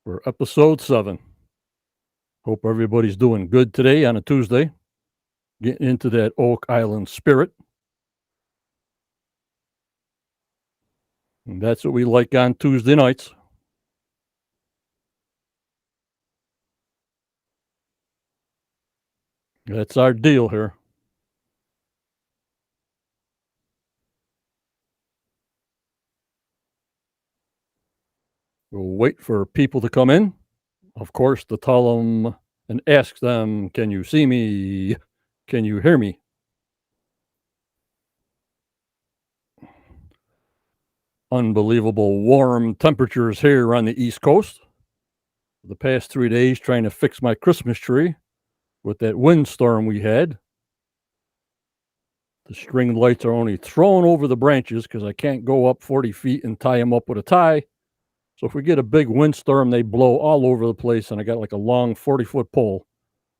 for episode 7. Hope everybody's doing good today on a Tuesday. Getting into that Oak Island spirit. And that's what we like on Tuesday nights. That's our deal here. We'll wait for people to come in, of course, to tell them and ask them, can you see me? Can you hear me? Unbelievable warm temperatures here on the East Coast. The past 3 days trying to fix my Christmas tree with that windstorm we had. The string lights are only thrown over the branches because I can't go up 40 feet and tie them up with a tie. So if we get a big windstorm, they blow all over the place, and I got like a long 40-foot pole.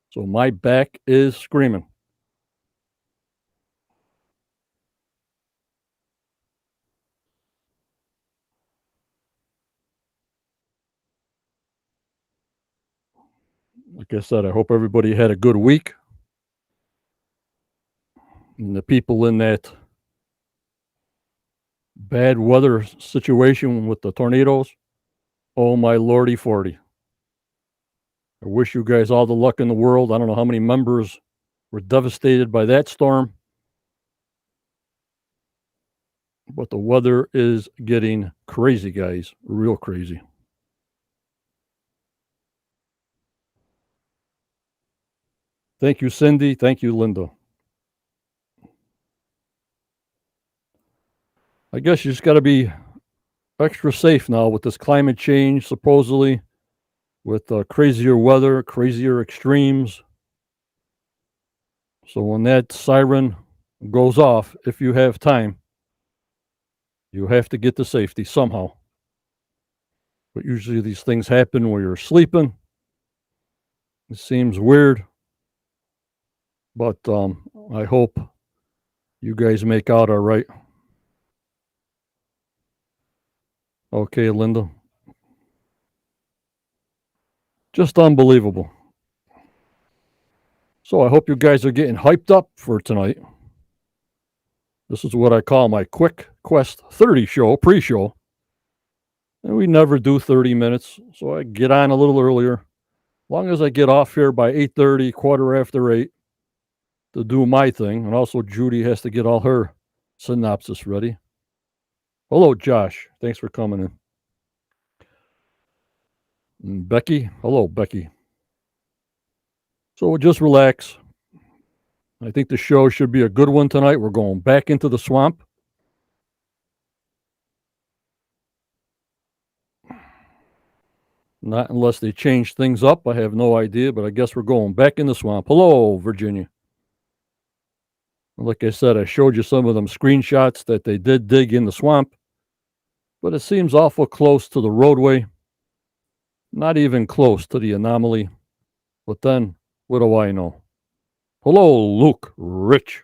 So my back is screaming. Like I said, I hope everybody had a good week. And the people in that bad weather situation with the tornadoes, oh my lordy 40. I wish you guys all the luck in the world. I don't know how many members were devastated by that storm. But the weather is getting crazy, guys. Real crazy. Thank you, Cindy. Thank you, Linda. I guess you just got to be extra safe now with this climate change, supposedly, with crazier weather, crazier extremes. So when that siren goes off, if you have time, you have to get to safety somehow. But usually these things happen while you're sleeping. It seems weird, but I hope you guys make out all right. Okay, Linda. Just unbelievable. So I hope you guys are getting hyped up for tonight. This is what I call my Quick Quest 30 show, pre-show. And we never do 30 minutes, so I get on a little earlier. As long as I get off here by 8:30, quarter after 8, to do my thing. And also Judy has to get all her synopsis ready. Hello, Josh. Thanks for coming in. And Becky. Hello, Becky. So just relax. I think the show should be a good one tonight. We're going back into the swamp. Not unless they change things up. I have no idea, but I guess we're going back in the swamp. Hello, Virginia. Like I said, I showed you some of them screenshots that they did dig in the swamp, but it seems awful close to the roadway. Not even close to the anomaly. But then, what do I know? Hello, Luke Rich.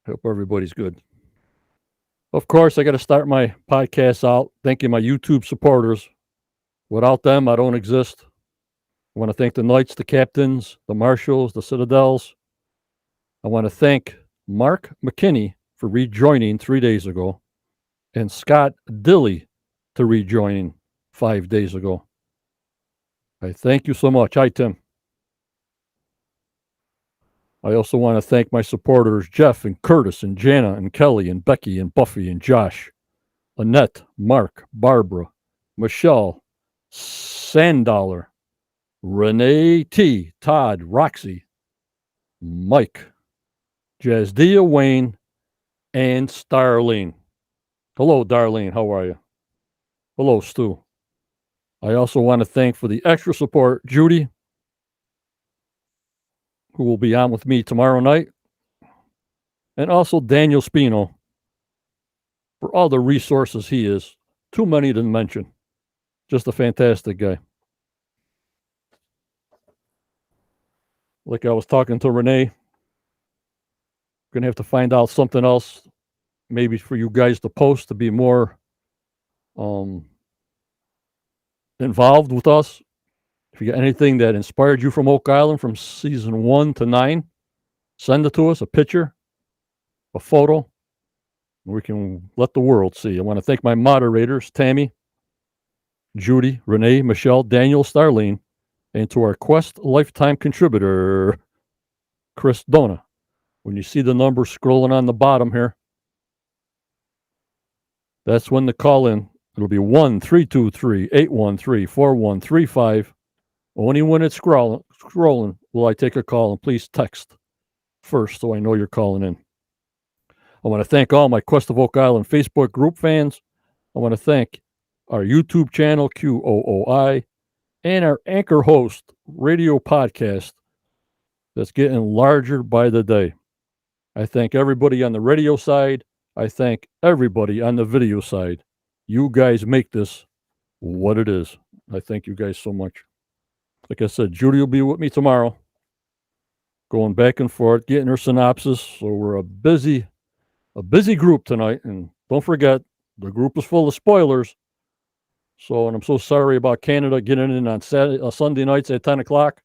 Hope everybody's good. Of course, I got to start my podcast out thanking my YouTube supporters. Without them, I don't exist. I want to thank the Knights, the Captains, the Marshals, the Citadels. I want to thank Mark McKinney for rejoining 3 days ago, and Scott Dilly to rejoining 5 days ago. I thank you so much. Hi, Tim. I also want to thank my supporters, Jeff and Curtis and Jana and Kelly and Becky and Buffy and Josh, Annette, Mark, Barbara, Michelle, Sandollar, Renee T, Todd, Roxy, Mike, Jazdia, Wayne, and Starlene. Hello, Darlene. How are you? Hello, Stu. I also want to thank for the extra support, Judy, who will be on with me tomorrow night, and also Daniel Spino for all the resources he is. Too many to mention. Just a fantastic guy. Like I was talking to Renee, going to have to find out something else, maybe for you guys to post to be more involved with us, if you got anything that inspired you from Oak Island from season 1 to 9, send it to us, a picture, a photo. We can let the world see. I want to thank my moderators, Tammy, Judy, Renee, Michelle, Daniel, Starlene, and to our Quest Lifetime contributor, Chris Dona. When you see the number scrolling on the bottom here, that's when to call in. It'll be 1-323-813-4135. Only when it's scrolling will I take a call, and please text first so I know you're calling in. I want to thank all my Quest of Oak Island Facebook group fans. I want to thank our YouTube channel, QOOI, and our Anchor Host radio podcast that's getting larger by the day. I thank everybody on the radio side. I thank everybody on the video side. You guys make this what it is. I thank you guys so much. Like I said, Judy will be with me tomorrow, going back and forth, getting her synopsis. So we're a busy group tonight. And don't forget, the group is full of spoilers. So, and I'm so sorry about Canada getting in on Sunday nights at 10 o'clock,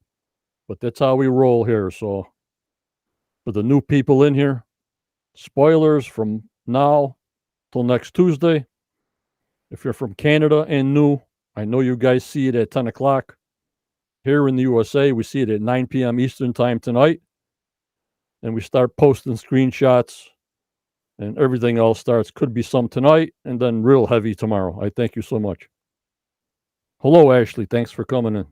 but that's how we roll here. So, for the new people in here, spoilers from now till next Tuesday. If you're from Canada and new, I know you guys see it at 10 o'clock. Here in the USA, we see it at 9 p.m. Eastern time tonight. And we start posting screenshots, and everything else starts. Could be some tonight and then real heavy tomorrow. I thank you so much. Hello, Ashley. Thanks for coming in.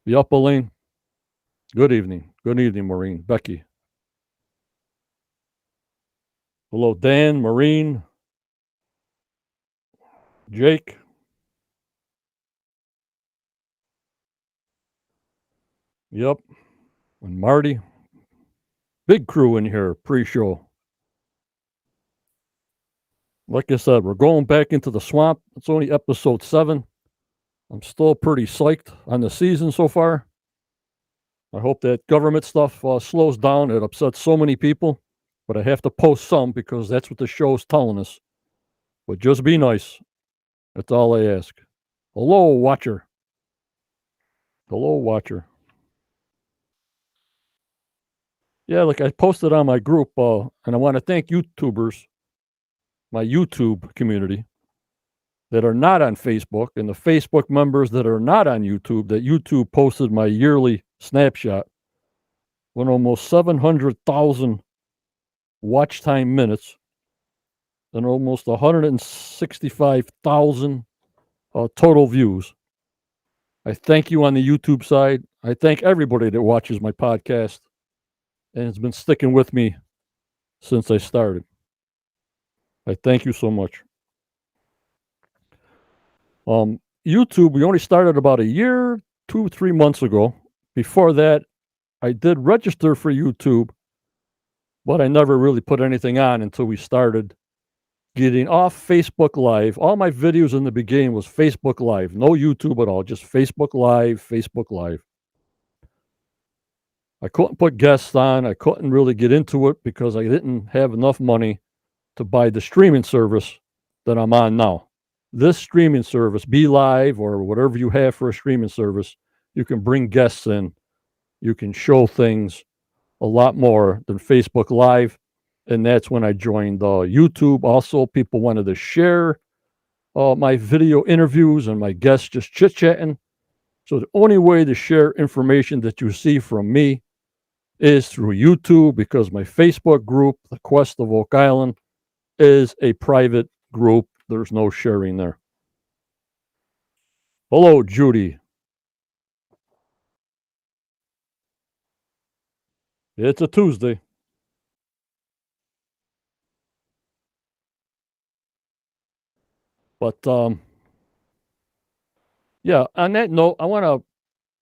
The upper lane. Good evening. Good evening, Maureen. Becky. Hello, Dan, Maureen, Jake. Yep. And Marty. Big crew in here, pre-show. Like I said, we're going back into the swamp. It's only episode 7. I'm still pretty psyched on the season so far. I hope that government stuff slows down. It upsets so many people, but I have to post some because that's what the show's telling us. But just be nice. That's all I ask. Hello, watcher. Hello, watcher. Yeah, like I posted on my group, and I want to thank YouTubers, my YouTube community, that are not on Facebook, and the Facebook members that are not on YouTube, that YouTube posted my yearly snapshot, with almost 700,000 watch time minutes and almost 165,000 total views. I thank you on the YouTube side. I thank everybody that watches my podcast and has been sticking with me since I started. I thank you so much. YouTube, we only started about a year, 2-3 months ago. Before that, I did register for YouTube, but I never really put anything on until we started getting off Facebook Live. All my videos in the beginning was Facebook Live, no YouTube at all, just Facebook Live, Facebook Live. I couldn't put guests on. I couldn't really get into it because I didn't have enough money to buy the streaming service that I'm on now. This streaming service, Be Live or whatever you have for a streaming service, you can bring guests in. You can show things a lot more than Facebook Live. And that's when I joined YouTube. Also, people wanted to share my video interviews and my guests just chit-chatting. So the only way to share information that you see from me is through YouTube, because my Facebook group, the Quest of Oak Island, is a private group. There's no sharing there. Hello, Judy. It's a Tuesday. But yeah, on that note, I want to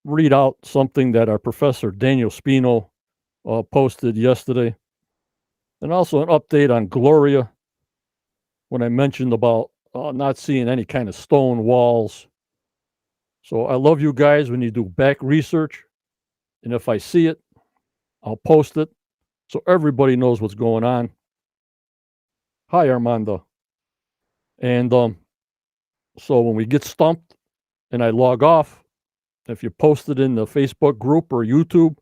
read out something that our professor Daniel Spino posted yesterday, and also an update on Gloria when I mentioned about not seeing any kind of stone walls. So I love you guys when you do back research, and if I see it, I'll post it so everybody knows what's going on. Hi, Armando. And so when we get stumped and I log off, if you post it in the Facebook group or YouTube,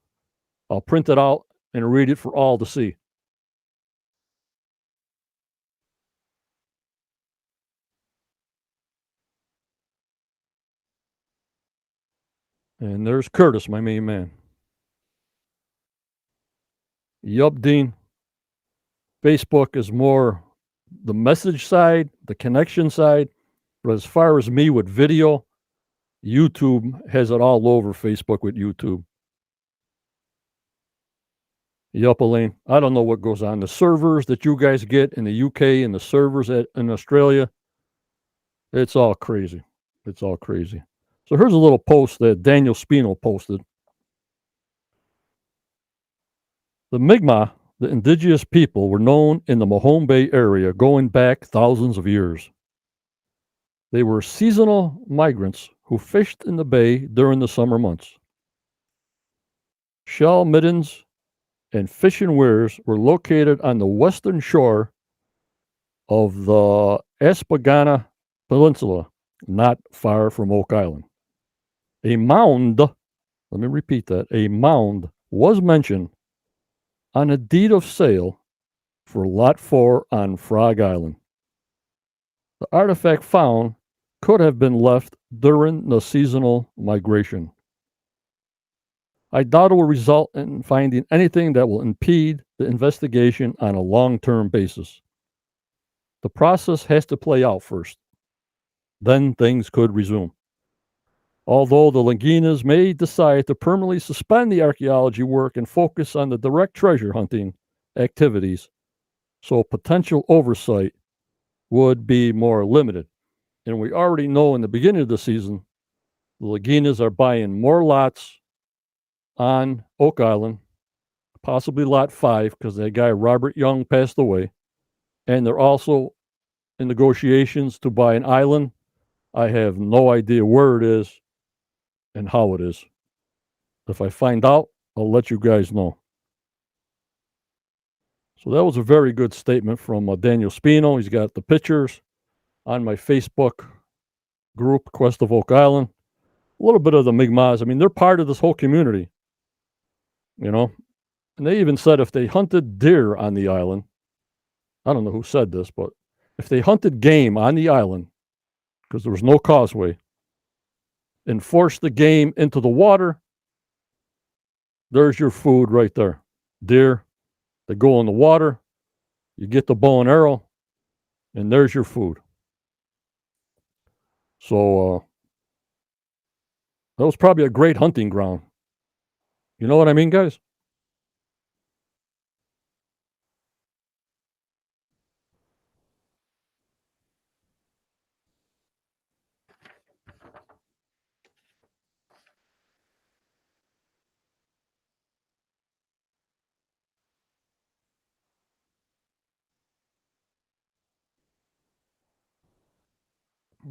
I'll print it out and read it for all to see. And there's Curtis, my main man. Yup, Dean. Facebook is more the message side, the connection side. But as far as me with video, YouTube has it all over Facebook with YouTube. Yup, Elaine. I don't know what goes on. The servers that you guys get in the UK and the servers in Australia, it's all crazy. It's all crazy. So here's a little post that Daniel Spino posted. The Mi'kmaq, the indigenous people, were known in the Mahone Bay area going back thousands of years. They were seasonal migrants who fished in the bay during the summer months. Shell middens and fishing weirs were located on the western shore of the Espagana Peninsula, not far from Oak Island. A mound, let me repeat that, a mound was mentioned on a deed of sale for Lot 4 on Frog Island. The artifact found could have been left during the seasonal migration. I doubt it will result in finding anything that will impede the investigation on a long-term basis. The process has to play out first. Then things could resume. Although the Laginas may decide to permanently suspend the archaeology work and focus on the direct treasure hunting activities, so potential oversight would be more limited. And we already know in the beginning of the season, the Laginas are buying more lots on Oak Island, possibly Lot 5, because that guy Robert Young passed away. And they're also in negotiations to buy an island. I have no idea where it is and how it is. If I find out, I'll let you guys know. So that was a very good statement from Daniel Spino. He's got the pictures on my Facebook group, Quest of Oak Island. A little bit of the Mi'kmaq. I mean, they're part of this whole community, you know. And they even said if they hunted deer on the island, I don't know who said this, but if they hunted game on the island, because there was no causeway, and forced the game into the water, there's your food right there. Deer, they go in the water, you get the bow and arrow, and there's your food. So that was probably a great hunting ground. You know what I mean, guys?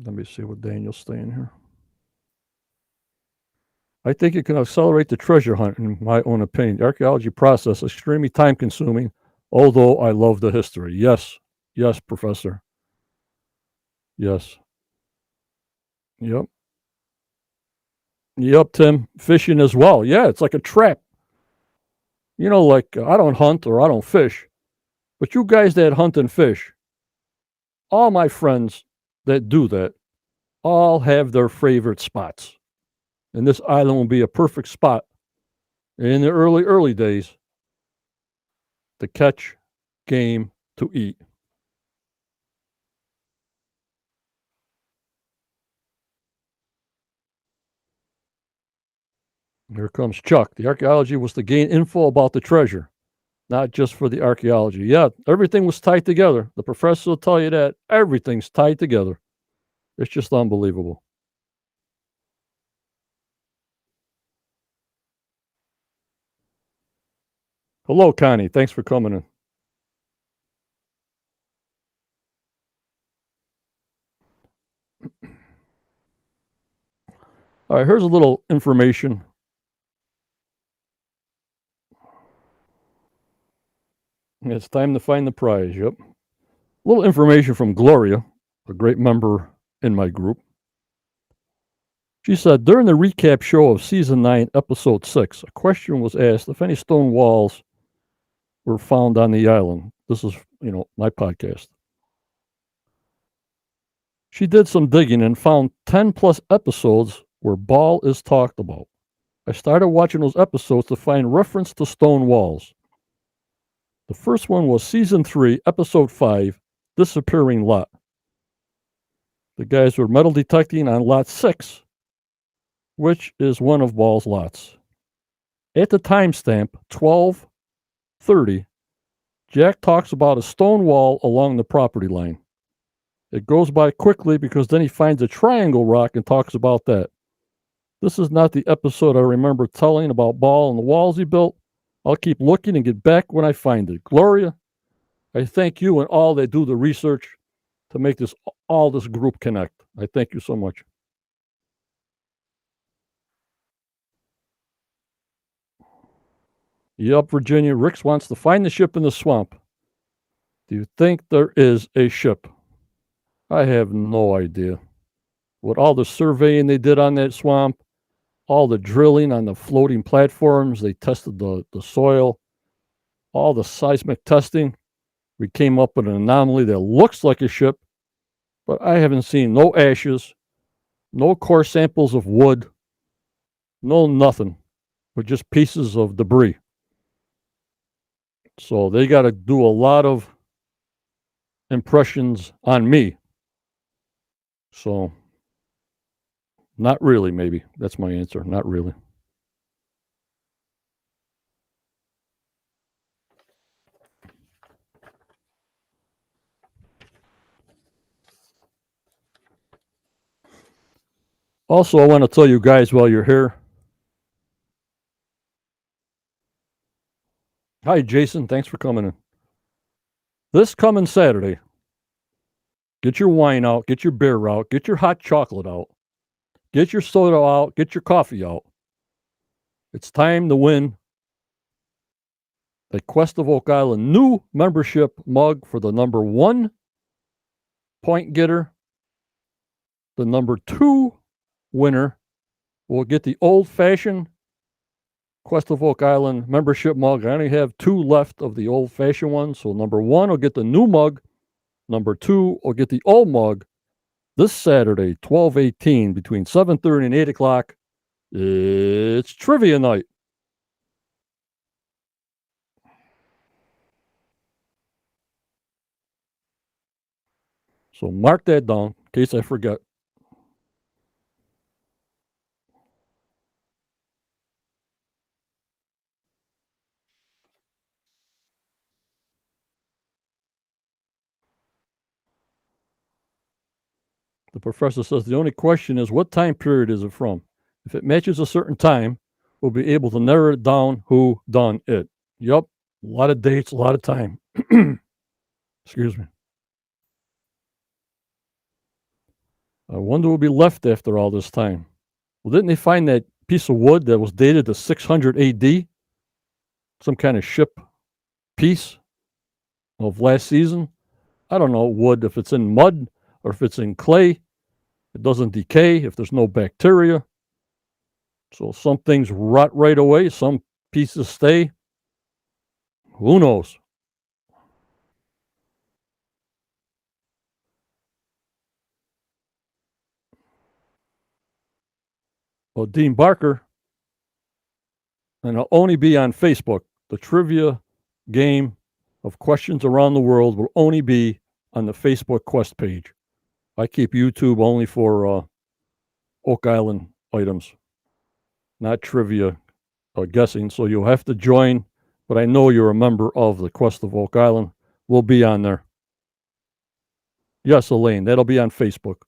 Let me see what Daniel's saying here. I think it can accelerate the treasure hunt, in my own opinion. The archaeology process is extremely time consuming, although I love the history. Yes, yes, Professor. Yes. Yep. Yep, Tim. Fishing as well. Yeah, it's like a trap. You know, like I don't hunt or I don't fish, but you guys that hunt and fish, all my friends that do that, all have their favorite spots. And this island will be a perfect spot in the early days to catch game to eat. Here comes Chuck. The archaeology was to gain info about the treasure, not just for the archaeology. Yeah, everything was tied together. The professor will tell you that everything's tied together. It's just unbelievable. Hello, Connie. Thanks for coming in. All right, here's a little information. It's time to find the prize. Yep. A little information from Gloria. a great member in my group. She said, during the recap show of Season 9, Episode 6, a question was asked if any stone walls were found on the island. This is, my podcast. She did some digging and found 10 plus episodes where Ball is talked about. I started watching those episodes to find reference to stone walls. The first one was Season 3, Episode 5, Disappearing Lot. The guys were metal detecting on Lot 6, which is one of Ball's lots. At the timestamp, 12:30, Jack talks about a stone wall along the property line. It goes by quickly because then he finds a triangle rock and talks about that. This is not the episode I remember telling about Ball and the walls he built. I'll keep looking and get back when I find it. Gloria, I thank you and all that do the research to make all this group connect. I thank you so much. Yup, Virginia. Ricks wants to find the ship in the swamp. Do you think there is a ship? I have no idea. With all the surveying they did on that swamp, all the drilling on the floating platforms, they tested the soil, all the seismic testing, we came up with an anomaly that looks like a ship, but I haven't seen no ashes, no core samples of wood, no nothing, but just pieces of debris. So they got to do a lot of impressions on me. So, not really, maybe. That's my answer. Not really. Also, I want to tell you guys while you're here. Hi, Jason. Thanks for coming in. This coming Saturday, get your wine out, get your beer out, get your hot chocolate out, get your soda out, get your coffee out. It's time to win the Quest of Oak Island new membership mug for the number 1 point getter. The number 2 winner will get the old-fashioned Quest of Oak Island membership mug. I only have 2 left of the old-fashioned ones, so number 1 will get the new mug. Number 2 will get the old mug this Saturday, 12/18, between 7:30 and 8 o'clock. It's trivia night. So mark that down in case I forget. The professor says the only question is what time period is it from? If it matches a certain time, we'll be able to narrow it down who done it. Yup, a lot of dates, a lot of time. Excuse me. I wonder what will be left after all this time. Well, didn't they find that piece of wood that was dated to 600 AD? Some kind of ship piece of last season? I don't know, wood, if it's in mud or if it's in clay. It doesn't decay if there's no bacteria. So some things rot right away, some pieces stay. Who knows? Well, Dean Barker, and it'll only be on Facebook. The trivia game of questions around the world will only be on the Facebook Quest page. I keep YouTube only for Oak Island items, not trivia guessing. So you'll have to join, but I know you're a member of the Quest of Oak Island. We'll be on there. Yes, Elaine, that'll be on Facebook.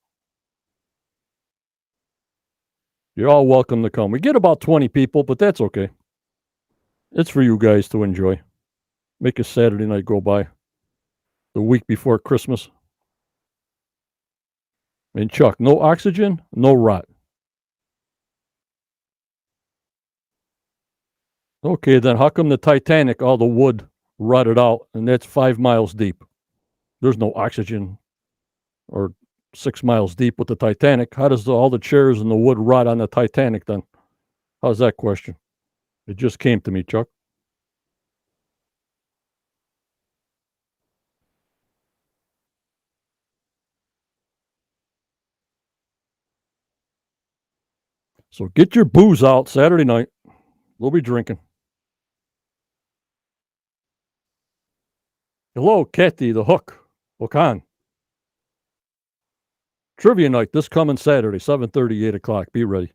You're all welcome to come. We get about 20 people, but that's okay. It's for you guys to enjoy. Make a Saturday night go by. The week before Christmas. And Chuck, no oxygen, no rot. Okay, then how come the Titanic, all the wood rotted out, and that's 5 miles deep? There's no oxygen or 6 miles deep with the Titanic. How does all the chairs and the wood rot on the Titanic then? How's that question? It just came to me, Chuck. So get your booze out Saturday night. We'll be drinking. Hello, Kathy the Hook. Okan. Trivia night this coming Saturday, 7:30, 8 o'clock. Be ready.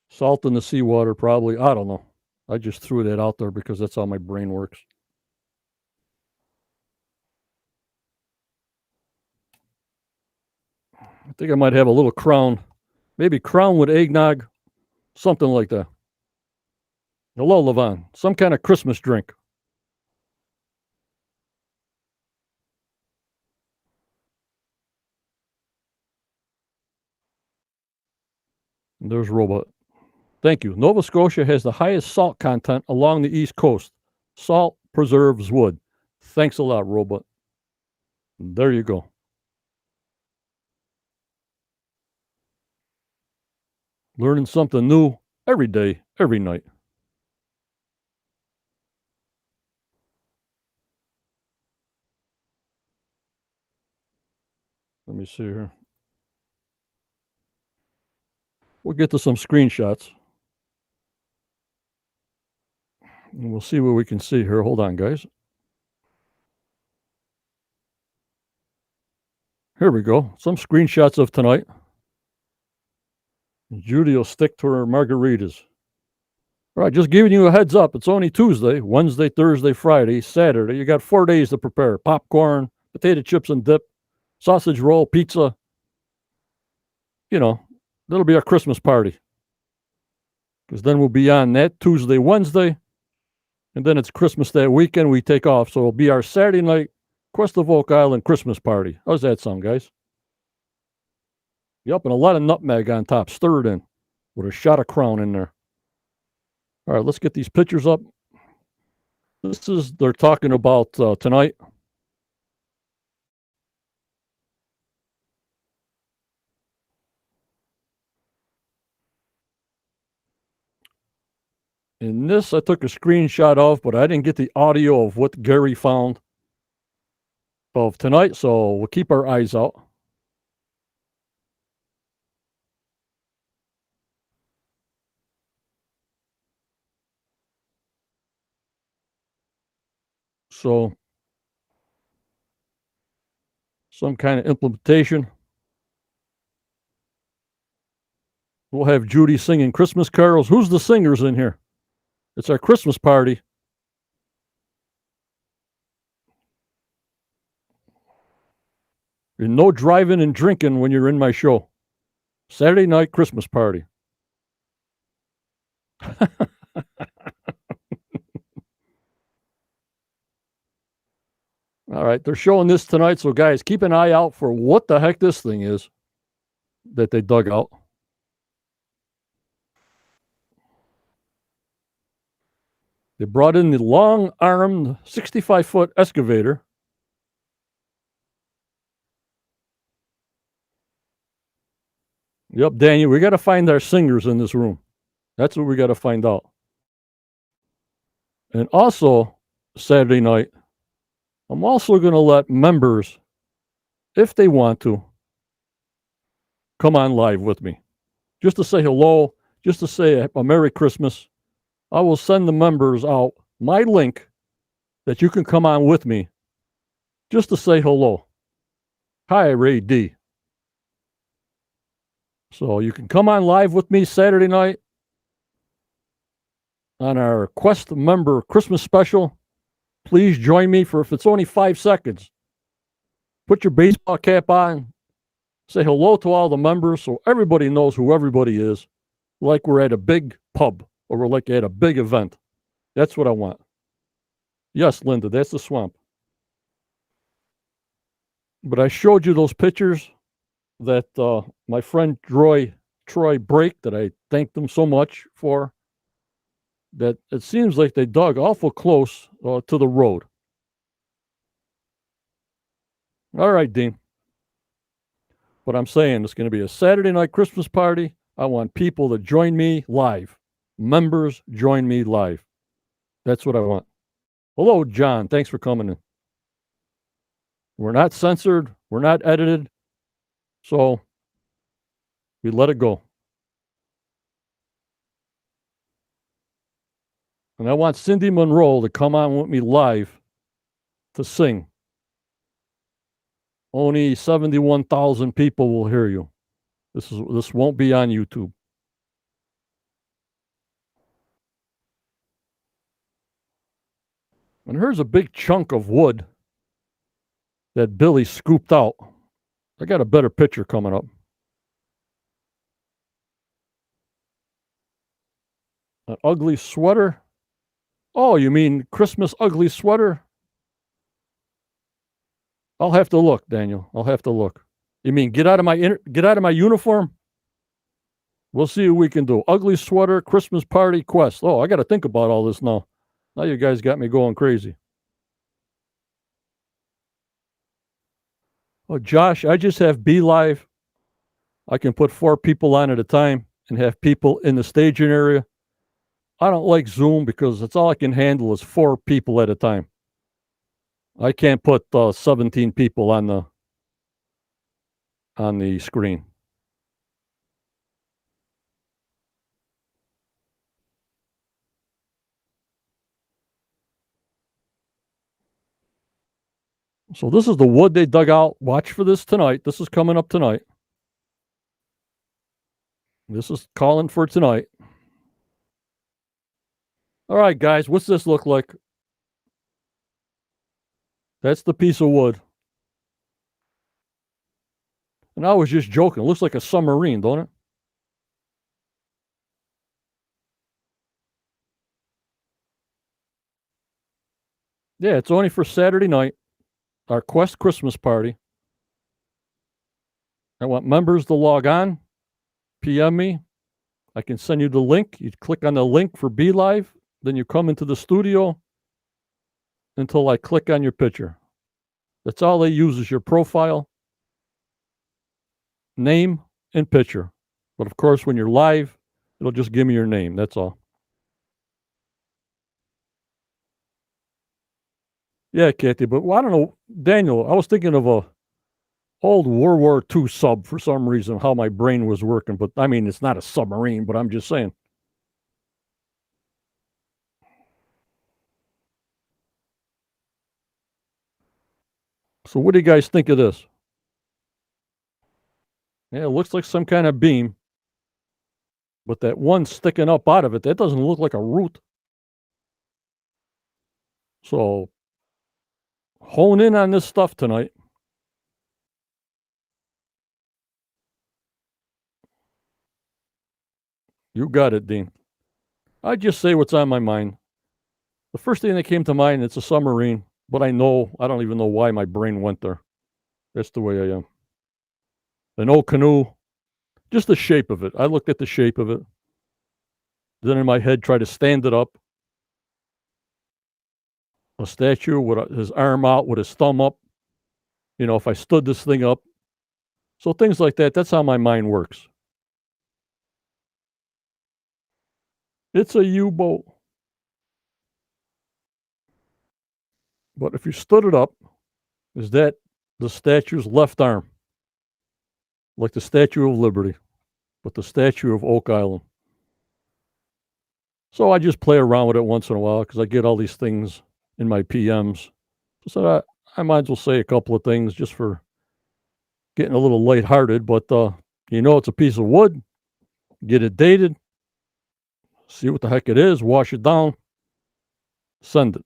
Salt in the seawater, probably. I don't know. I just threw that out there because that's how my brain works. I think I might have a little Crown. Maybe Crown with eggnog, something like that. Hello, Levon. Some kind of Christmas drink. And there's Robot. Thank you. Nova Scotia has the highest salt content along the East Coast. Salt preserves wood. Thanks a lot, Robot. There you go. Learning something new every day, every night. Let me see here. We'll get to some screenshots. And we'll see what we can see here. Hold on, guys. Here we go. Some screenshots of tonight. Judy will stick to her margaritas. All right, just giving you a heads up. It's only Tuesday, Wednesday, Thursday, Friday, Saturday. You got 4 days to prepare. Popcorn, potato chips and dip, sausage roll, pizza. You know, that'll be our Christmas party. Because then we'll be on that Tuesday, Wednesday. And then it's Christmas that weekend. We take off. So it'll be our Saturday night Quest of Oak Island Christmas party. How's that sound, guys? Yep, and a lot of nutmeg on top, stirred in with a shot of Crown in there. All right, let's get these pictures up. This is, they're talking about tonight. In this, I took a screenshot of, but I didn't get the audio of what Gary found of tonight, so we'll keep our eyes out. So, some kind of implementation. We'll have Judy singing Christmas carols. Who's the singers in here? It's our Christmas party. And no driving and drinking when you're in my show. Saturday night Christmas party. All right, they're showing this tonight, so guys, keep an eye out for what the heck this thing is that they dug out. They brought in the long-armed 65-foot excavator. Yep, Daniel, we got to find our singers in this room. That's what we got to find out. And also, Saturday night, I'm also going to let members, if they want to, come on live with me. Just to say hello, just to say a Merry Christmas. I will send the members out my link that you can come on with me just to say hello. Hi, Ray D. So you can come on live with me Saturday night on our Quest member Christmas special. Please join me for, if it's only 5 seconds, put your baseball cap on, say hello to all the members so everybody knows who everybody is, like we're at a big pub or we're like at a big event. That's what I want. Yes, Linda, that's the swamp. But I showed you those pictures that my friend Troy Brake, that I thanked him so much for. that it seems like they dug awful close to the road. All right, Dean. But I'm saying it's going to be a Saturday night Christmas party. I want people to join me live. Members join me live. That's what I want. Hello, John. Thanks for coming in. We're not censored. We're not edited. So we let it go. And I want Cindy Monroe to come on with me live to sing. Only 71,000 people will hear you. This won't be on YouTube. And here's a big chunk of wood that Billy scooped out. I got a better picture coming up. An ugly sweater. Oh, you mean Christmas ugly sweater? I'll have to look, Daniel. I'll have to look. You mean get out of my uniform? We'll see what we can do. Ugly sweater, Christmas party, quest. Oh, I got to think about all this now. Now you guys got me going crazy. Oh, Josh, I just have Be Live. I can put 4 people on at a time and have people in the staging area. I don't like Zoom because that's all I can handle is 4 people at a time. I can't put 17 people on the screen. So this is the wood they dug out. Watch for this tonight. This is coming up tonight. This is calling for tonight. All right, guys, what's this look like? That's the piece of wood. And I was just joking. It looks like a submarine, don't it? Yeah, it's only for Saturday night, our Quest Christmas party. I want members to log on, PM me. I can send you the link. You click on the link for Be Live. Then you come into the studio until I click on your picture. That's all they use is your profile, name, and picture. But of course, when you're live, it'll just give me your name. That's all. Yeah, Kathy, but I don't know, Daniel, I was thinking of a old World War II sub for some reason, how my brain was working. But I mean, it's not a submarine, but I'm just saying. So what do you guys think of this? Yeah, it looks like some kind of beam, but that one sticking up out of it, that doesn't look like a root. So hone in on this stuff tonight. You got it, Dean. I just say what's on my mind. The first thing that came to mind, it's a submarine, but I don't even know why my brain went there. That's the way I am. An old canoe, just the shape of it. I looked at the shape of it. Then in my head, tried to stand it up. A statue with his arm out, with his thumb up. You know, if I stood this thing up. So things like that, that's how my mind works. It's a U-boat. But if you stood it up, is that the statue's left arm? Like the Statue of Liberty, but the statue of Oak Island. So I just play around with it once in a while because I get all these things in my PMs. So I might as well say a couple of things just for getting a little lighthearted. But it's a piece of wood. Get it dated. See what the heck it is. Wash it down. Send it.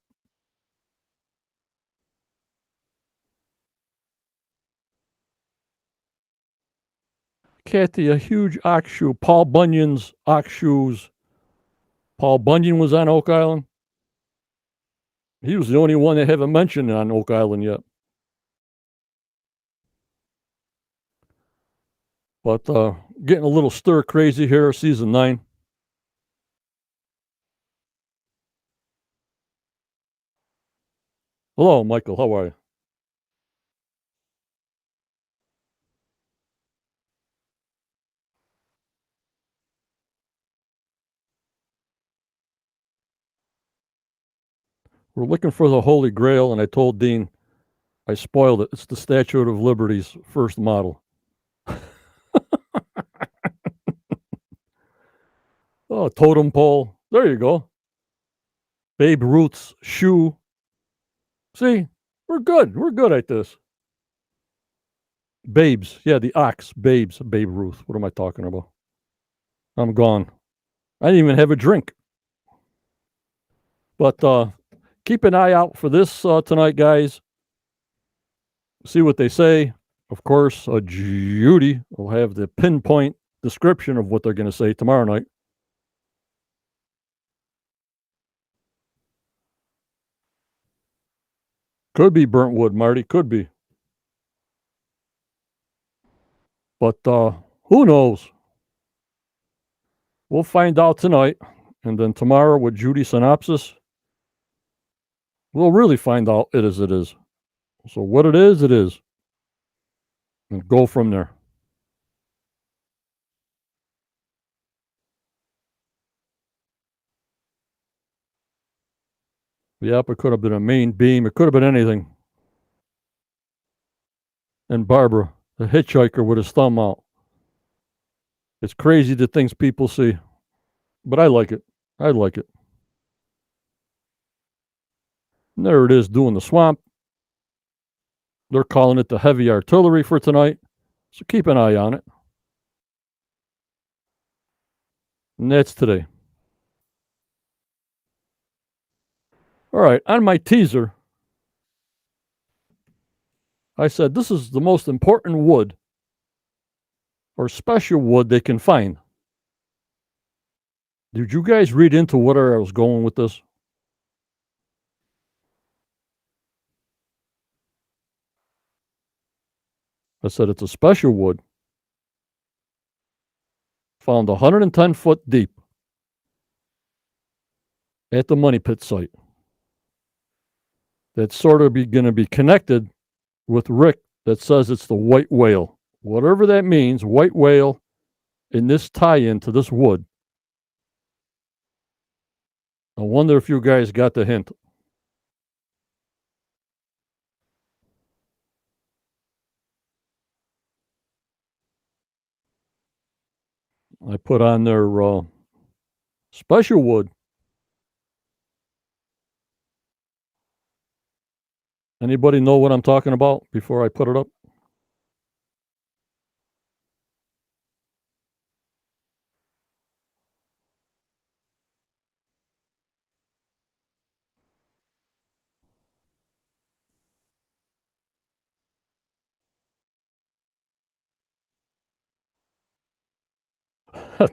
Kathy, a huge ox shoe. Paul Bunyan's ox shoes. Paul Bunyan was on Oak Island. He was the only one they haven't mentioned on Oak Island yet. But getting a little stir crazy here, season 9. Hello, Michael. How are you? We're looking for the Holy Grail, and I told Dean I spoiled it. It's the Statue of Liberty's first model. Oh, totem pole. There you go. Babe Ruth's shoe. See, we're good. We're good at this. Babes. Yeah, the ox. Babes. Babe Ruth. What am I talking about? I'm gone. I didn't even have a drink. But keep an eye out for this tonight, guys. See what they say. Of course, Judy will have the pinpoint description of what they're going to say tomorrow night. Could be burnt wood, Marty. Could be. But who knows? We'll find out tonight. And then tomorrow with Judy synopsis, we'll really find out it is. So what it is, it is. And go from there. Yep, it could have been a main beam. It could have been anything. And Barbara, the hitchhiker with his thumb out. It's crazy the things people see. But I like it. I like it. And there it is doing the swamp. They're calling it the heavy artillery for tonight. So keep an eye on it. And that's today. All right, on my teaser, I said this is the most important wood or special wood they can find. Did you guys read into where I was going with this? I said it's a special wood found 110 foot deep at the Money Pit site. That's sort of going to be connected with Rick that says it's the white whale. Whatever that means, white whale in this tie-in to this wood. I wonder if you guys got the hint. I put on their special wood. Anybody know what I'm talking about before I put it up?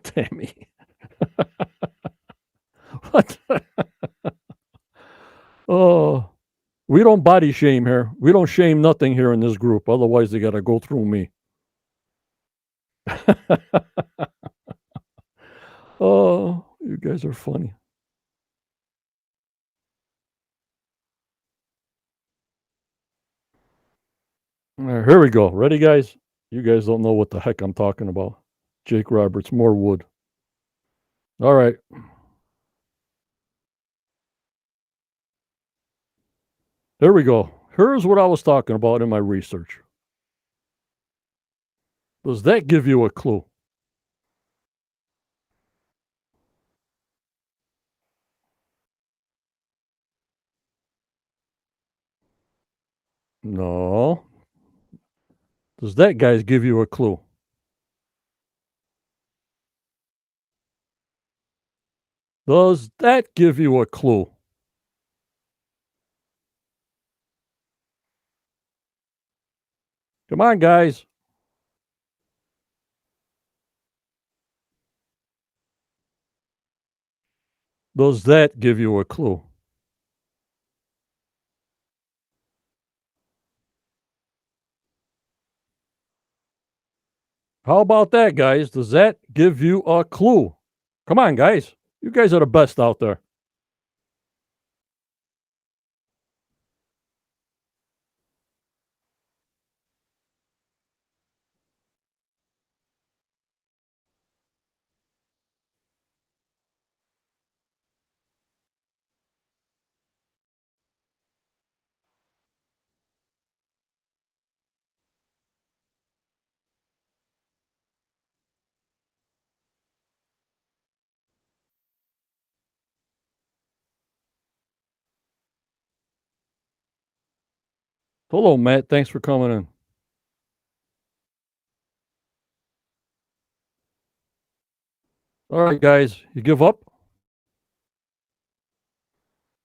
Tammy. What? Oh, we don't body shame here. We don't shame nothing here in this group. Otherwise, they got to go through me. Oh, you guys are funny. All right, here we go. Ready, guys? You guys don't know what the heck I'm talking about. Jake Roberts, more wood. All right. There we go. Here's what I was talking about in my research. Does that give you a clue? No. Does that, guys, give you a clue? Does that give you a clue? Come on, guys. Does that give you a clue? How about that, guys? Does that give you a clue? Come on, guys. You guys are the best out there. Hello, Matt. Thanks for coming in. All right, guys, you give up?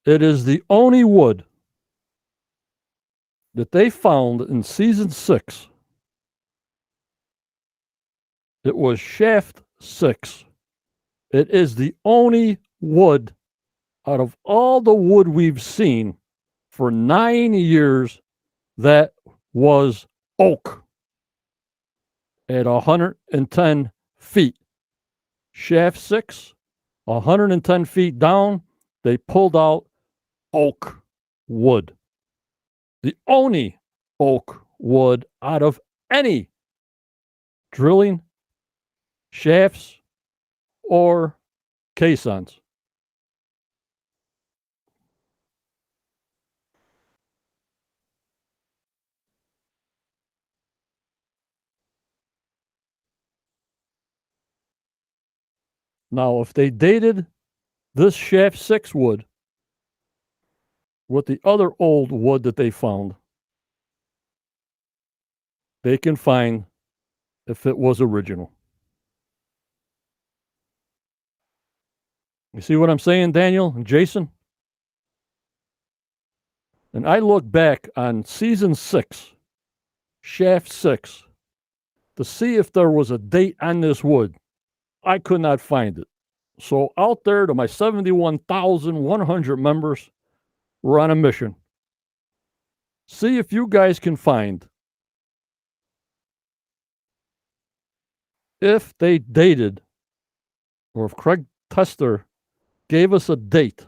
It is the only wood that they found in season 6. It was shaft 6. It is the only wood out of all the wood we've seen for 9 years that was oak at 110 feet. Shaft 6, 110 feet down, they pulled out oak wood. The only oak wood out of any drilling, shafts, or caissons. Now, if they dated this shaft 6 wood with the other old wood that they found, they can find if it was original. You see what I'm saying, Daniel and Jason? And I look back on season 6, shaft 6, to see if there was a date on this wood. I could not find it. So, out there to my 71,100 members, we're on a mission. See if you guys can find if they dated or if Craig Tester gave us a date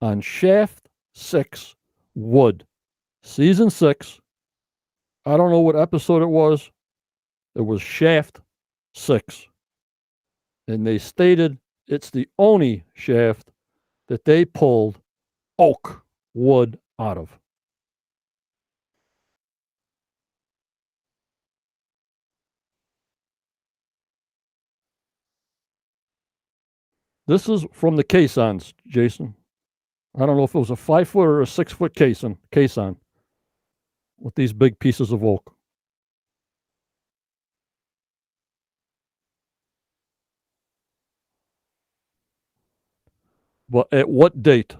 on shaft 6 wood, season 6. I don't know what episode it was. It was shaft 6. And they stated it's the only shaft that they pulled oak wood out of. This is from the caissons, Jason. I don't know if it was a 5-foot or a 6-foot caisson with these big pieces of oak. But at what date?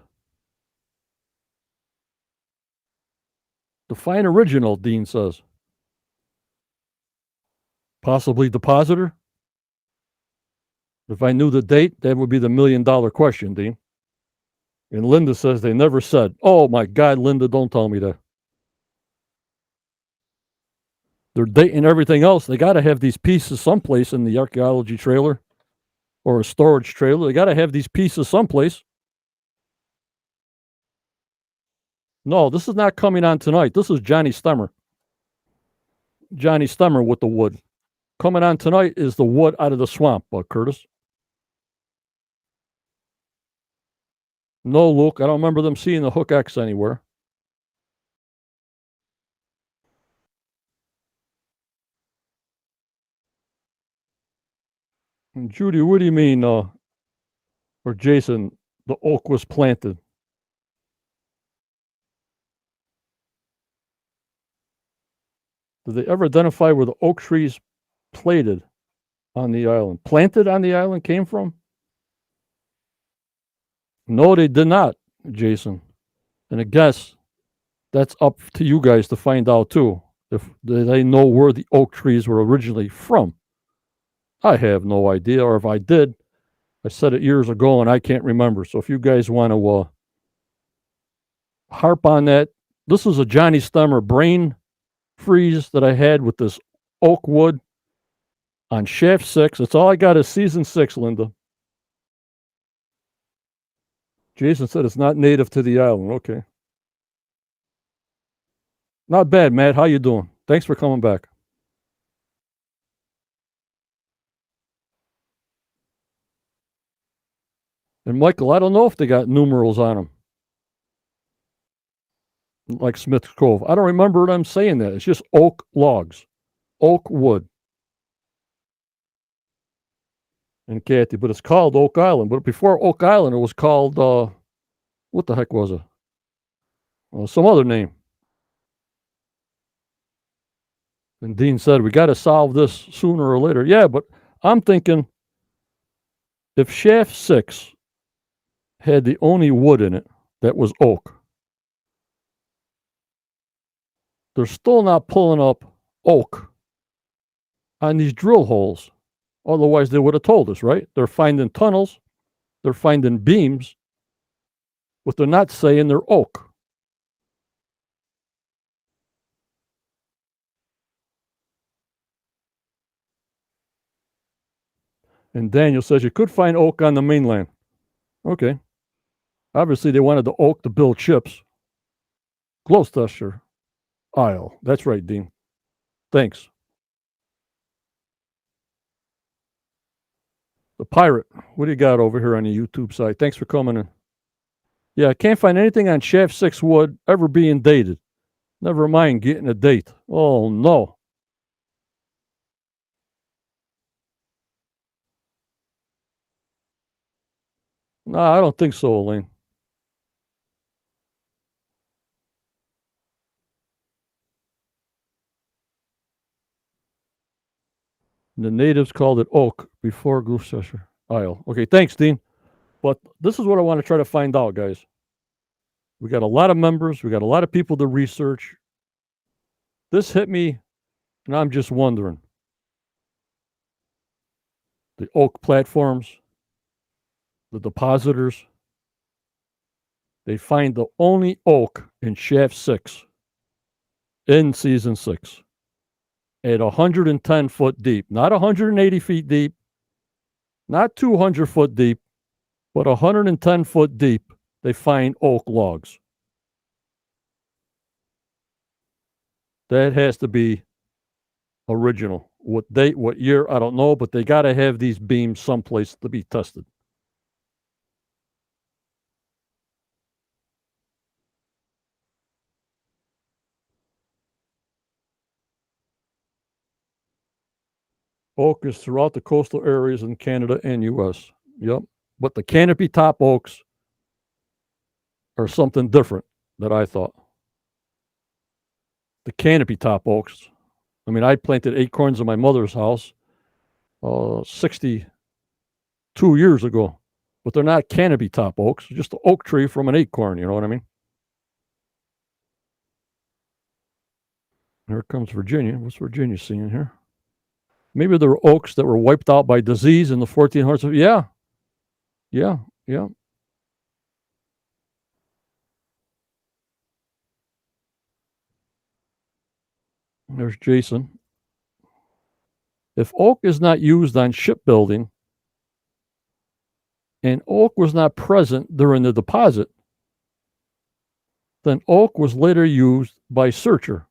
Define original, Dean says. Possibly depositor? If I knew the date, that would be the $1,000,000 question, Dean. And Linda says they never said. Oh my God, Linda, don't tell me that. They're dating everything else. They got to have these pieces someplace in the archaeology trailer or a storage trailer. They got to have these pieces someplace. No, this is not coming on tonight. This is Johnny Stemmer. Johnny Stemmer with the wood. Coming on tonight is the wood out of the swamp, Curtis. No, Luke, I don't remember them seeing the Hook X anywhere. And Judy, what do you mean, or Jason, the oak was planted? Did they ever identify where the oak trees planted on the island? Planted on the island came from? No, they did not, Jason. And I guess that's up to you guys to find out too. If they know where the oak trees were originally from. I have no idea, or if I did, I said it years ago and I can't remember. So if you guys want to harp on that, this is a Johnny Stemmer brain freeze that I had with this oak wood on shaft 6. That's all I got is season 6, Linda. Jason said it's not native to the island. Okay. Not bad, Matt. How you doing? Thanks for coming back. And Michael, I don't know if they got numerals on them, like Smith's Cove. I don't remember them saying that. It's just oak logs, oak wood. And Kathy, but it's called Oak Island. But before Oak Island, it was called, what the heck was it? Some other name. And Dean said, we got to solve this sooner or later. Yeah, but I'm thinking if shaft 6 had the only wood in it that was oak, they're still not pulling up oak on these drill holes. Otherwise, they would have told us, right? They're finding tunnels, they're finding beams, but they're not saying they're oak. And Daniel says you could find oak on the mainland. Okay. Obviously, they wanted the oak to build ships. Gloucester Isle. That's right, Dean. Thanks. The pirate. What do you got over here on the YouTube site? Thanks for coming in. Yeah, I can't find anything on shaft 6 wood ever being dated. Never mind getting a date. Oh, no. No, I don't think so, Elaine. The natives called it oak before Gloucester Isle. Okay, thanks, Dean. But this is what I want to try to find out, guys. We got a lot of members. We got a lot of people to research. This hit me, and I'm just wondering. The oak platforms, the depositors, they find the only oak in shaft 6 in season 6 at 110 foot deep, not 180 feet deep, not 200 foot deep, but 110 foot deep. They find oak logs. That has to be original. What date, what year, I don't know, but they got to have these beams someplace to be tested. Oak is throughout the coastal areas in Canada and U.S. Yep. But the canopy top oaks are something different that I thought. The canopy top oaks. I mean, I planted acorns in my mother's house 62 years ago, but they're not canopy top oaks, just an oak tree from an acorn, you know what I mean? Here comes Virginia. What's Virginia seeing here? Maybe there were oaks that were wiped out by disease in the 1400s. Yeah, yeah, yeah. There's Jason. If oak is not used on shipbuilding and oak was not present during the deposit, then oak was later used by Searcher.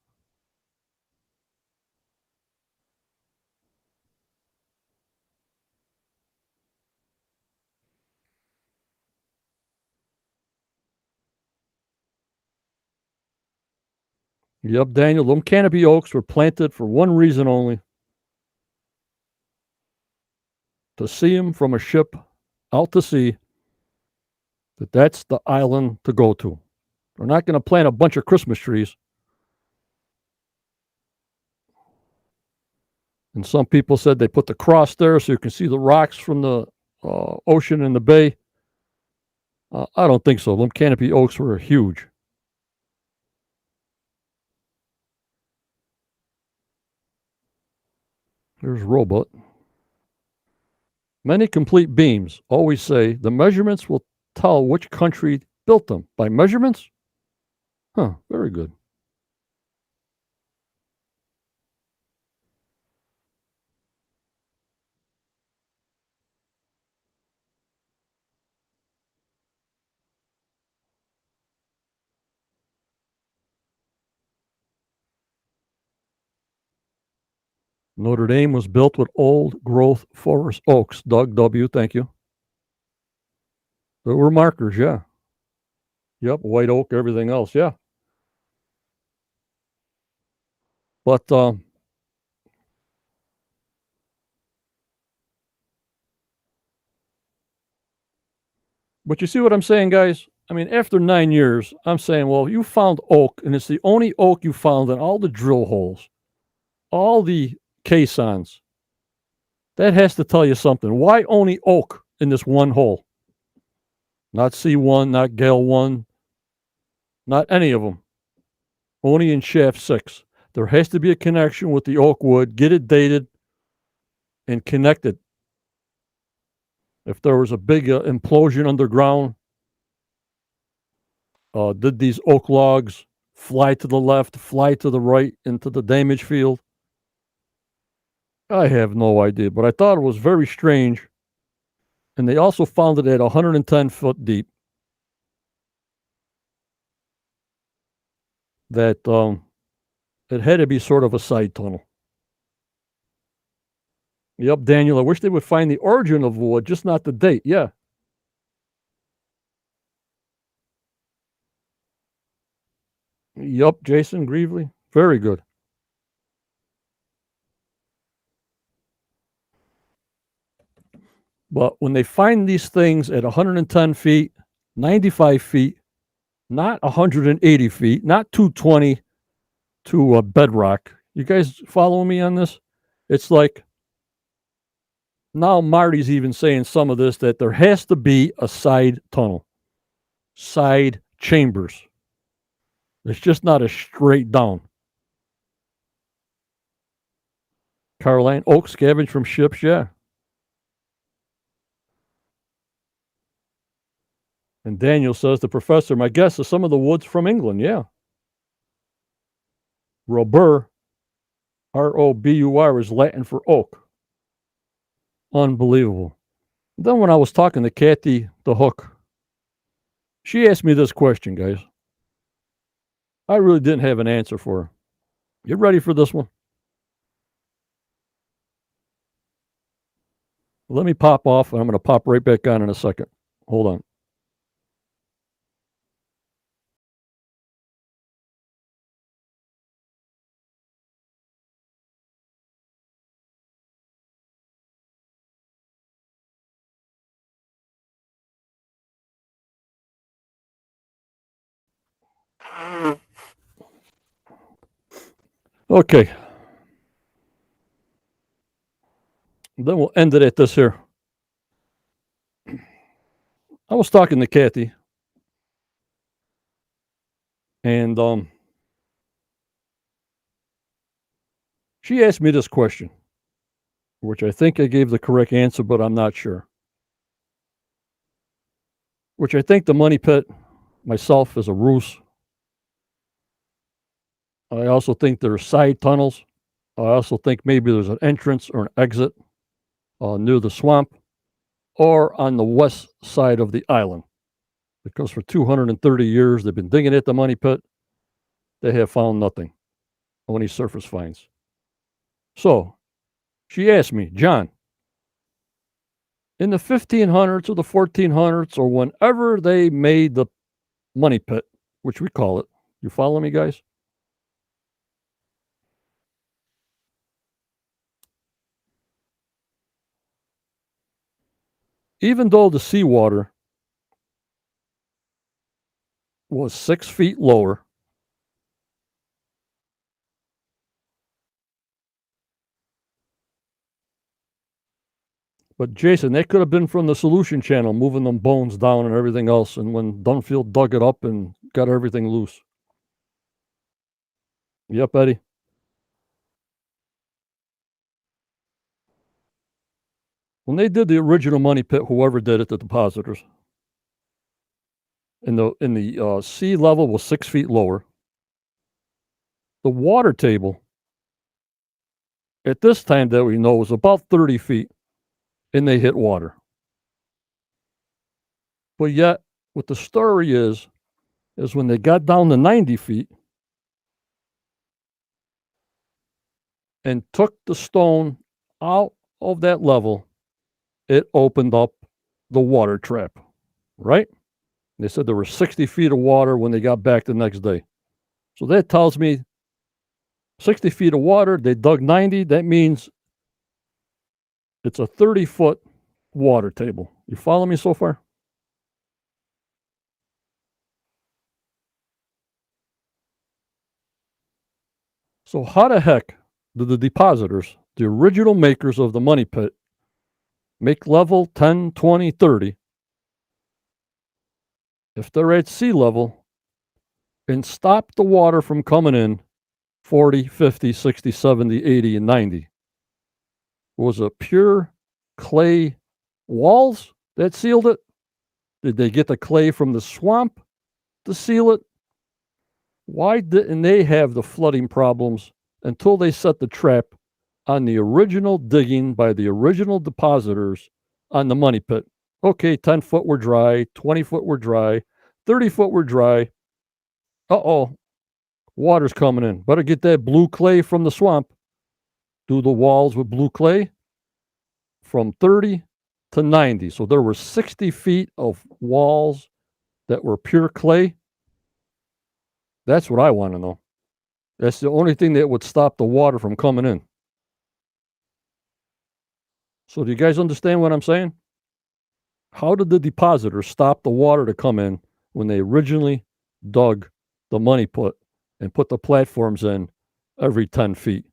Yep, Daniel, them canopy oaks were planted for one reason only, to see them from a ship out to sea, that's the island to go to. They're not going to plant a bunch of Christmas trees. And some people said they put the cross there so you can see the rocks from the ocean and the bay. I don't think so. Them canopy oaks were huge. There's Robot. Many complete beams always say the measurements will tell which country built them. By measurements? Huh, very good. Notre Dame was built with old growth forest oaks. Doug W., thank you. There were markers, yeah. Yep, white oak, everything else, yeah. But you see what I'm saying, guys? I mean, after 9 years, I'm saying, well, you found oak, and it's the only oak you found in all the drill holes. all the caissons. That has to tell you something. Why only oak in this one hole? Not C1, not Gale 1, not any of them. Only in shaft 6. There has to be a connection with the oak wood. Get it dated and connected. If there was a big implosion underground, did these oak logs fly to the left, fly to the right into the damage field? I have no idea, but I thought it was very strange. And they also found it at 110 foot deep. That it had to be sort of a side tunnel. Yep, Daniel, I wish they would find the origin of wood, just not the date. Yeah. Yep, Jason Greavely. Very good. But when they find these things at 110 feet, 95 feet, not 180 feet, not 220 to bedrock, you guys following me on this? It's like now Marty's even saying some of this that there has to be a side tunnel, side chambers. It's just not a straight down. Caroline, oak scavenged from ships, yeah. And Daniel says, the professor, my guess is some of the wood's from England, yeah. Robur, R-O-B-U-R, is Latin for oak. Unbelievable. Then when I was talking to Kathy the Hook, she asked me this question, guys. I really didn't have an answer for her. You ready for this one? Let me pop off, and I'm going to pop right back on in a second. Hold on. Okay. Then we'll end it at this here. I was talking to Kathy, and she asked me this question, which I think I gave the correct answer, but I'm not sure. Which I think the money pit, myself, is a ruse. I also think there are side tunnels. I also think maybe there's an entrance or an exit near the swamp or on the west side of the island. Because for 230 years they've been digging at the money pit. They have found nothing, only surface finds. So she asked me, John, in the 1500s or the 1400s or whenever they made the money pit, which we call it, you follow me, guys? Even though the seawater was 6 feet lower, but Jason, that could have been from the solution channel, moving them bones down and everything else. And when Dunfield dug it up and got everything loose. Yep, Eddie. When they did the original money pit, whoever did it, the depositors, in the sea level was 6 feet lower. The water table at this time that we know was about 30 feet, and they hit water. But yet, what the story is when they got down to 90 feet and took the stone out of that level, it opened up the water trap, right? They said there were 60 feet of water when they got back the next day. So that tells me 60 feet of water, they dug 90. That means it's a 30-foot water table. You follow me so far? So how the heck do the depositors, the original makers of the money pit, make level 10, 20, 30 if they're at sea level and stop the water from coming in 40, 50, 60, 70, 80, and 90? Was it pure clay walls that sealed it? Did they get the clay from the swamp to seal it? Why didn't they have the flooding problems until they set the trap on the original digging by the original depositors on the money pit? Okay, 10 foot were dry, 20 foot were dry, 30 foot were dry. Uh-oh, water's coming in. Better get that blue clay from the swamp. Do the walls with blue clay from 30 to 90. So there were 60 feet of walls that were pure clay. That's what I want to know. That's the only thing that would stop the water from coming in. So do you guys understand what I'm saying? How did the depositors stop the water to come in when they originally dug the money pit and put the platforms in every 10 feet?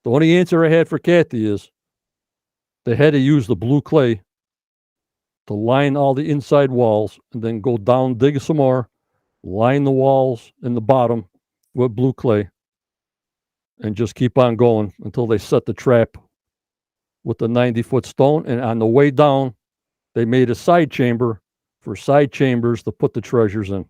The only answer I had for Kathy is they had to use the blue clay to line all the inside walls and then go down, dig some more, line the walls in the bottom with blue clay, and just keep on going until they set the trap with the 90-foot stone. And on the way down, they made a side chamber for side chambers to put the treasures in.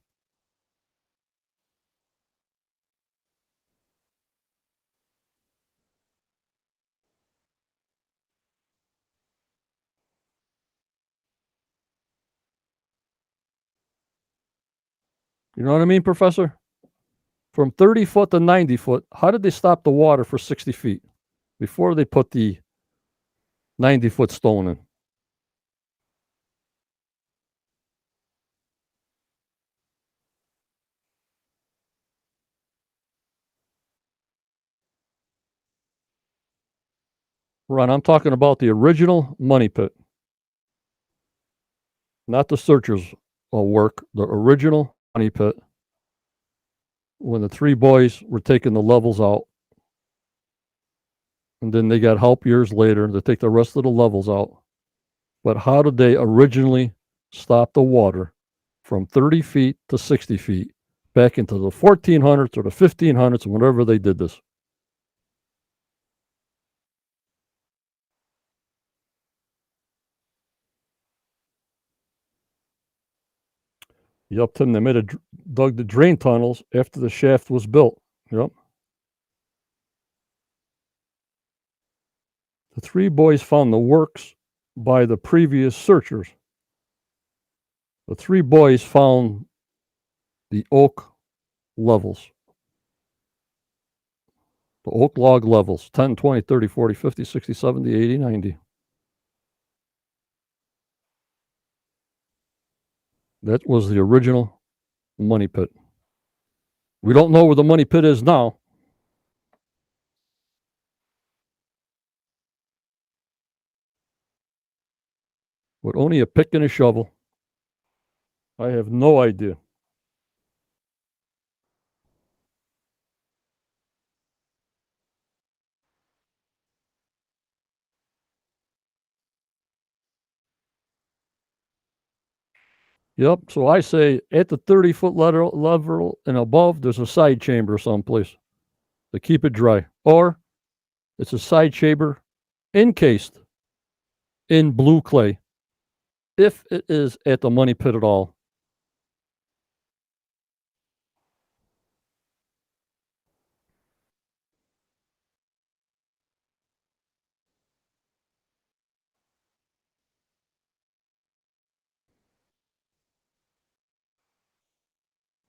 You know what I mean, Professor? From 30 foot to 90 foot, how did they stop the water for 60 feet before they put the 90-foot stone in? Ron, I'm talking about the original money pit, not the searchers' work, the original money pit. When the three boys were taking the levels out, and then they got help years later to take the rest of the levels out. But how did they originally stop the water from 30 feet to 60 feet back into the 1400s or the 1500s, whenever they did this? Yep, Tim, they dug the drain tunnels after the shaft was built. Yep. The three boys found the works by the previous searchers. The three boys found the oak levels, the oak log levels, 10, 20, 30, 40, 50, 60, 70, 80, 90. That was the original money pit. We don't know where the money pit is now. With only a pick and a shovel, I have no idea. Yep. So I say at the 30-foot level and above, there's a side chamber someplace to keep it dry. Or it's a side chamber encased in blue clay, if it is at the money pit at all.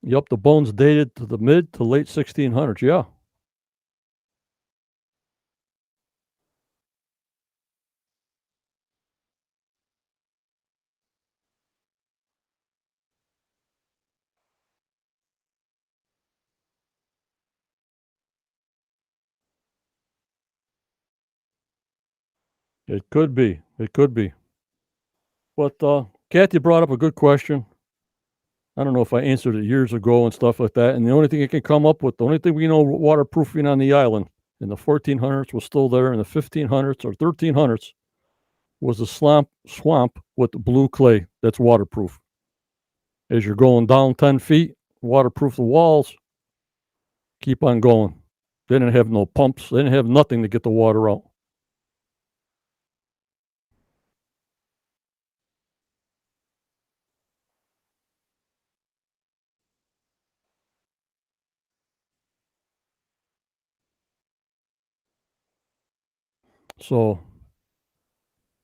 Yep, the bones dated to the mid to late 1600s. Yeah. It could be. It could be. But Kathy brought up a good question. I don't know if I answered it years ago and stuff like that. And the only thing I can come up with, the only thing we know waterproofing on the island in the 1400s was still there, in the 1500s or 1300s was a swamp with blue clay that's waterproof. As you're going down 10 feet, waterproof the walls, keep on going. They didn't have no pumps. They didn't have nothing to get the water out. So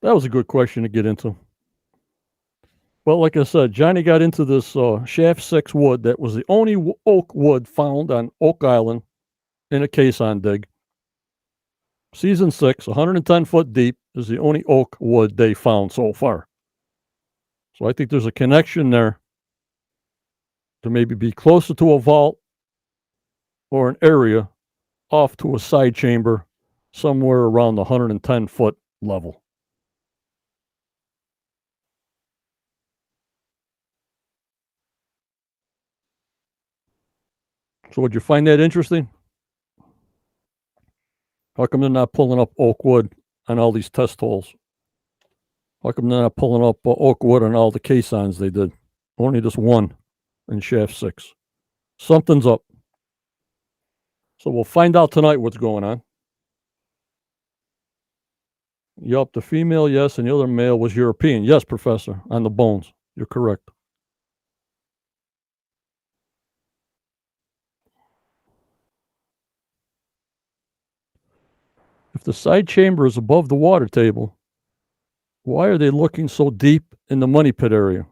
that was a good question to get into. Well, like I said, Johnny got into this shaft 6 wood that was the only oak wood found on Oak Island in a caisson dig. Season 6, 110 foot deep, is the only oak wood they found so far. So I think there's a connection there to maybe be closer to a vault or an area off to a side chamber somewhere around the 110 foot level. So would you find that interesting? How come they're not pulling up oak wood on all these test holes? How come they're not pulling up oak wood on all the caissons they did? Only just one in shaft 6. Something's up. So we'll find out tonight what's going on. Yup, the female, yes, and the other male was European. Yes, Professor, on the bones. You're correct. If the side chamber is above the water table, why are they looking so deep in the money pit area?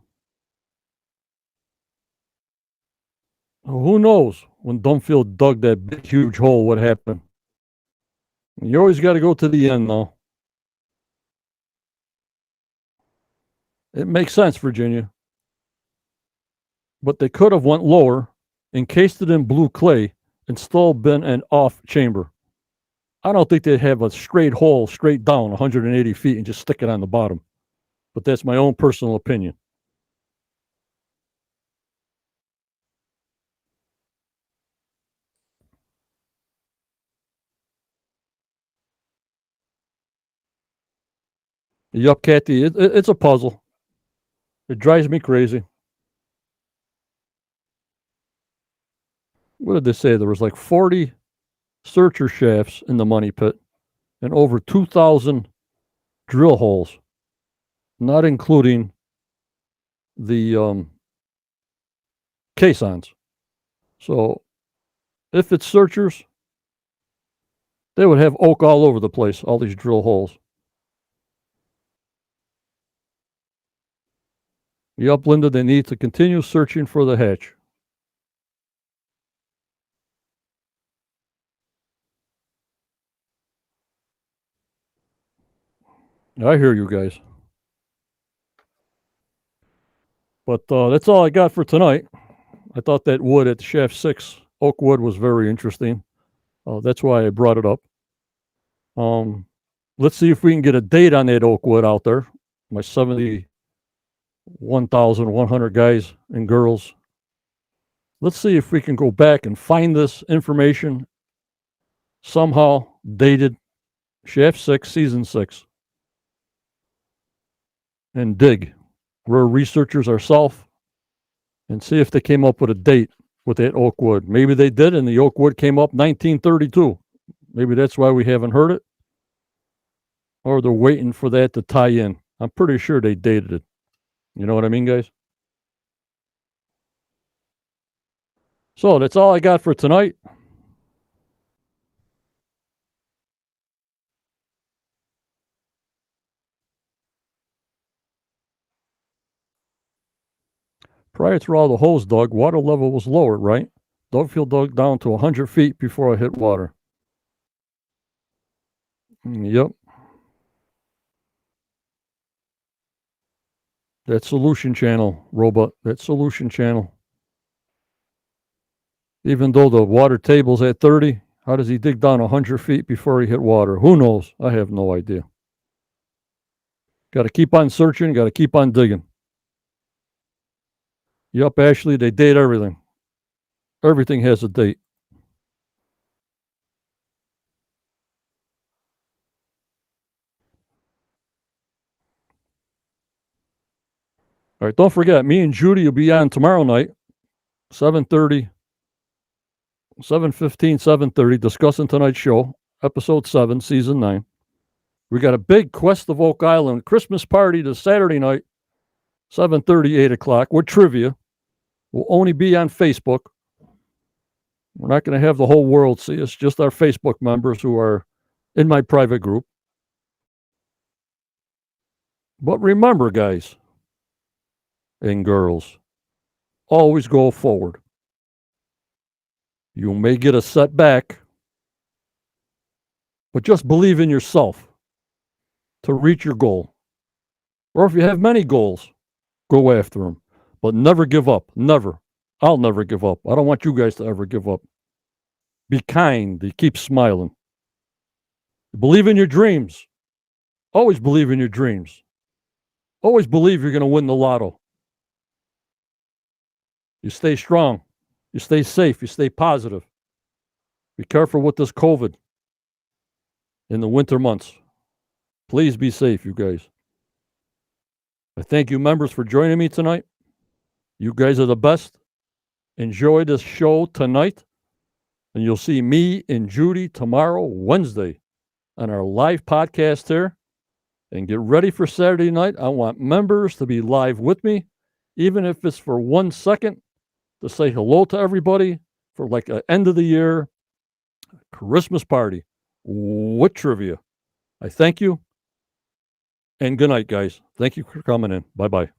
Who knows when Dunfield dug that big, huge hole, what happened? You always got to go to the end, though. It makes sense, Virginia. But they could have went lower, encased it in blue clay, and still been an off chamber. I don't think they'd have a straight hole straight down 180 feet and just stick it on the bottom. But that's my own personal opinion. Yup, Kathy, it's a puzzle. It drives me crazy. What did they say? There was like 40 searcher shafts in the money pit and over 2,000 drill holes, not including the caissons. So if it's searchers, they would have oak all over the place, all these drill holes. Yup, Linda, they need to continue searching for the hatch. I hear you guys. But that's all I got for tonight. I thought that wood at Shaft 6, oak wood, was very interesting. That's why I brought it up. Let's see if we can get a date on that oak wood out there. My 71,100 guys and girls. Let's see if we can go back and find this information somehow dated Shaft 6, Season 6, and dig. We're researchers ourselves and see if they came up with a date with that oak wood. Maybe they did, and the oak wood came up 1932. Maybe that's why we haven't heard it. Or they're waiting for that to tie in. I'm pretty sure they dated it. You know what I mean, guys? So that's all I got for tonight. Prior to all the holes dug, water level was lower, right? Dugfield dug down to 100 feet before I hit water. Yep. That solution channel, robot. That solution channel. Even though the water table's at 30, how does he dig down 100 feet before he hit water? Who knows? I have no idea. Got to keep on searching. Got to keep on digging. Yup, Ashley, they date everything. Everything has a date. All right, don't forget, me and Judy will be on tomorrow night, 7:30, 7:15, 7:30, discussing tonight's show, episode 7, season 9. We got a big Quest of Oak Island Christmas party this Saturday night, 7:30, 8 o'clock, with trivia. We'll only be on Facebook. We're not going to have the whole world see us, just our Facebook members who are in my private group. But remember, guys and girls, always go forward. You may get a setback, but just believe in yourself to reach your goal. Or if you have many goals, go after them. But never give up. Never. I'll never give up. I don't want you guys to ever give up. Be kind. Keep smiling. Believe in your dreams. Always believe in your dreams. Always believe you're going to win the lotto. You stay strong. You stay safe. You stay positive. Be careful with this COVID in the winter months. Please be safe, you guys. I thank you, members, for joining me tonight. You guys are the best. Enjoy this show tonight. And you'll see me and Judy tomorrow, Wednesday, on our live podcast here. And get ready for Saturday night. I want members to be live with me, even if it's for 1 second, to say hello to everybody for like an end of the year Christmas party with trivia. I thank you. And good night, guys. Thank you for coming in. Bye-bye.